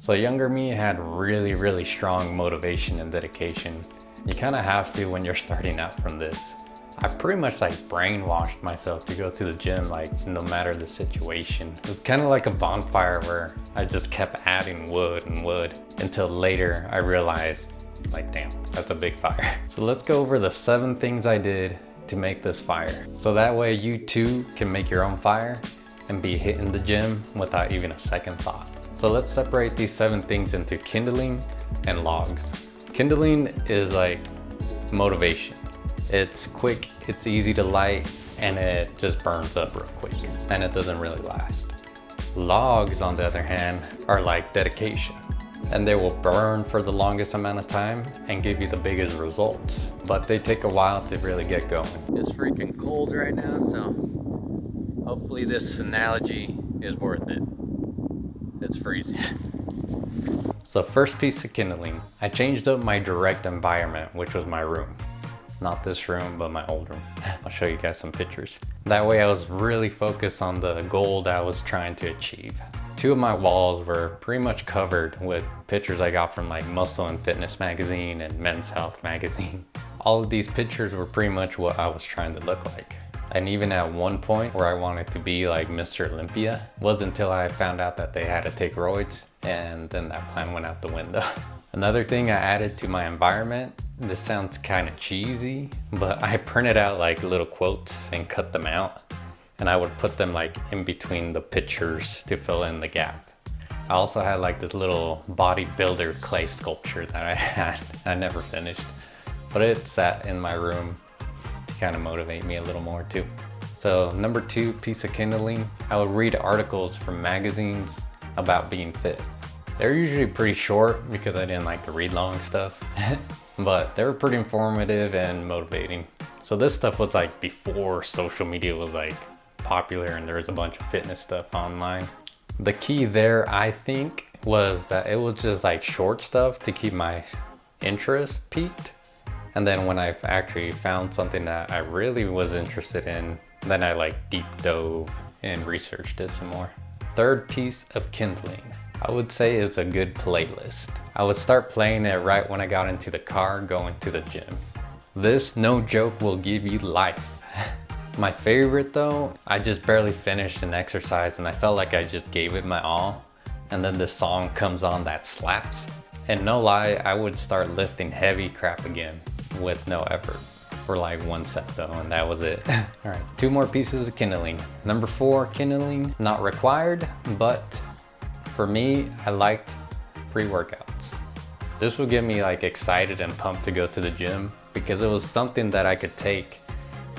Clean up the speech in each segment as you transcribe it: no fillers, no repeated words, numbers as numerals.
So younger me had really strong motivation and dedication. You kind of have to when you're starting out from this. I pretty much like brainwashed myself to go to the gym like no matter the situation. It was kind of like a bonfire where I just kept adding wood and wood until later I realized like, damn, that's a big fire. So let's go over the 7 things I did to make this fire. So that way you too can make your own fire and be hitting the gym without even a second thought. So let's separate these 7 things into kindling and logs. Kindling is like motivation. It's quick, it's easy to light, and it just burns up real quick, and it doesn't really last. Logs, on the other hand, are like dedication, and they will burn for the longest amount of time and give you the biggest results, but they take a while to really get going. It's freaking cold right now, so hopefully this analogy is worth it. It's freezing. So first piece of kindling, I changed up my direct environment, which was my room. Not this room, but my old room. I'll show you guys some pictures. That way I was really focused on the goal that I was trying to achieve. 2 of my walls were pretty much covered with pictures I got from like Muscle and Fitness magazine and Men's Health magazine. All of these pictures were pretty much what I was trying to look like. And even at one point where I wanted to be like Mr. Olympia, wasn't until I found out that they had to take roids, and then that plan went out the window. Another thing I added to my environment, this sounds kind of cheesy, but I printed out like little quotes and cut them out, and I would put them like in between the pictures to fill in the gap. I also had like this little bodybuilder clay sculpture that I had. I never finished, but it sat in my room to kind of motivate me a little more too. So number 2 piece of kindling, I would read articles from magazines about being fit. They're usually pretty short because I didn't like to read long stuff, but they were pretty informative and motivating. So this stuff was like before social media was like popular and there was a bunch of fitness stuff online. The key there, I think, was that it was just like short stuff to keep my interest peaked. And then when I actually found something that I really was interested in, then I like deep dove and researched it some more. Third piece of kindling, I would say, is a good playlist. I would start playing it right when I got into the car going to the gym. This, no joke, will give you life. My favorite though, I just barely finished an exercise and I felt like I just gave it my all. And then this song comes on that slaps. And no lie, I would start lifting heavy crap again with no effort. For like 1 set though, and that was it. All right, 2 more pieces of kindling. Number 4, kindling, not required, but for me, I liked pre-workouts. This would get me like excited and pumped to go to the gym because it was something that I could take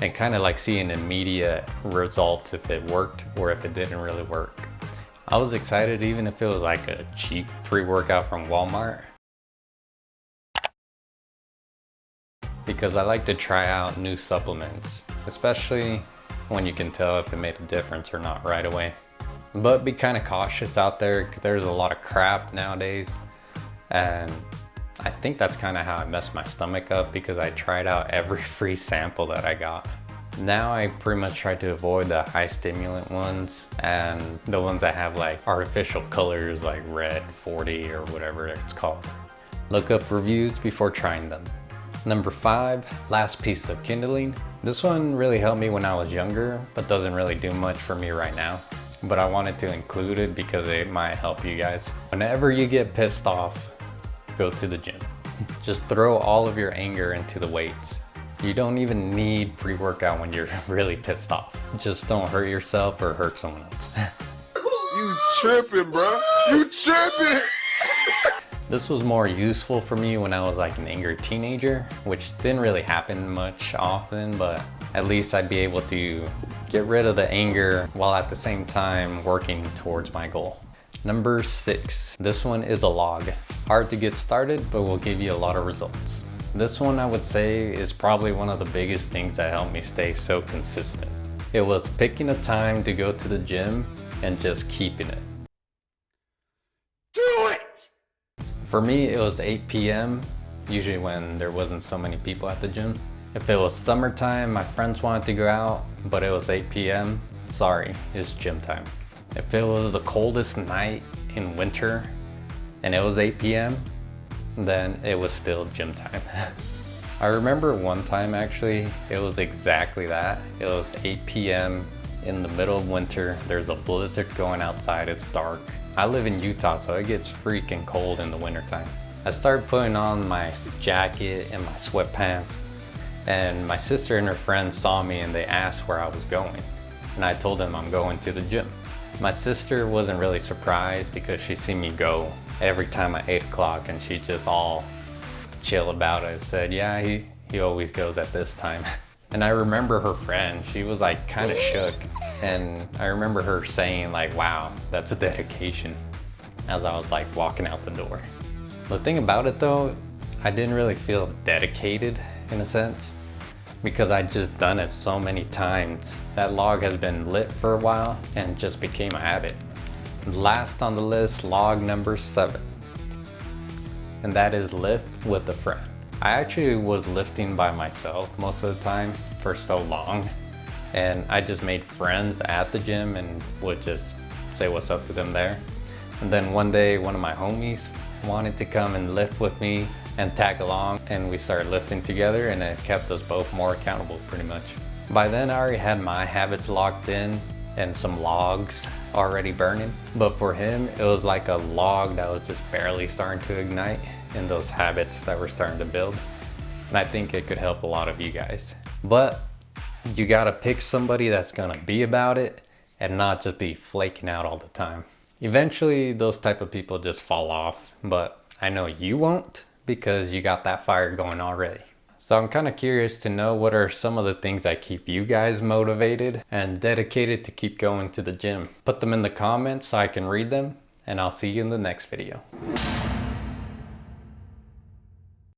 and kind of like see an immediate result if it worked or if it didn't really work. I was excited even if it was like a cheap pre-workout from Walmart, because I like to try out new supplements, especially when you can tell if it made a difference or not right away. But be kind of cautious out there because there's a lot of crap nowadays, and I think that's kind of how I messed my stomach up because I tried out every free sample that I got. Now I pretty much try to avoid the high stimulant ones and the ones that have like artificial colors like Red 40 or whatever it's called. Look up reviews before trying them. Number 5, last piece of kindling. This one really helped me when I was younger, but doesn't really do much for me right now. But I wanted to include it because it might help you guys. Whenever you get pissed off, go to the gym. Just throw all of your anger into the weights. You don't even need pre-workout when you're really pissed off. Just don't hurt yourself or hurt someone else. You tripping, bro. You tripping. This was more useful for me when I was like an angry teenager, which didn't really happen much often, but at least I'd be able to get rid of the anger while at the same time working towards my goal. Number 6, this one is a log. Hard to get started, but will give you a lot of results. This one I would say is probably one of the biggest things that helped me stay so consistent. It was picking a time to go to the gym and just keeping it. Do it! For me, it was 8 p.m., usually when there wasn't so many people at the gym. If it was summertime, my friends wanted to go out, but it was 8 p.m., sorry, it's gym time. If it was the coldest night in winter, and it was 8 p.m., then it was still gym time. I remember one time actually, it was exactly that. It was 8 p.m. in the middle of winter. There's a blizzard going outside, it's dark. I live in Utah, so it gets freaking cold in the wintertime. I started putting on my jacket and my sweatpants, and my sister and her friends saw me and they asked where I was going. And I told them I'm going to the gym. My sister wasn't really surprised because she'd seen me go every time at 8 o'clock, and she just all chill about it. Said, yeah, he always goes at this time. And I remember her friend, she was like kind of shook. And I remember her saying like, wow, that's a dedication, as I was like walking out the door. The thing about it though, I didn't really feel dedicated in a sense, because I'd just done it so many times. That log has been lit for a while and just became a habit. Last on the list, log number 7. And that is lift with a friend. I actually was lifting by myself most of the time for so long, and I just made friends at the gym and would just say what's up to them there. And then one day, one of my homies wanted to come and lift with me and tag along, and we started lifting together, and it kept us both more accountable pretty much. By then I already had my habits locked in and some logs already burning, but for him it was like a log that was just barely starting to ignite in those habits that were starting to build. And I think it could help a lot of you guys. But you gotta pick somebody that's gonna be about it and not just be flaking out all the time. Eventually those type of people just fall off, but I know you won't, because you got that fire going already. So I'm kind of curious to know, what are some of the things that keep you guys motivated and dedicated to keep going to the gym? Put them in the comments so I can read them, and I'll see you in the next video.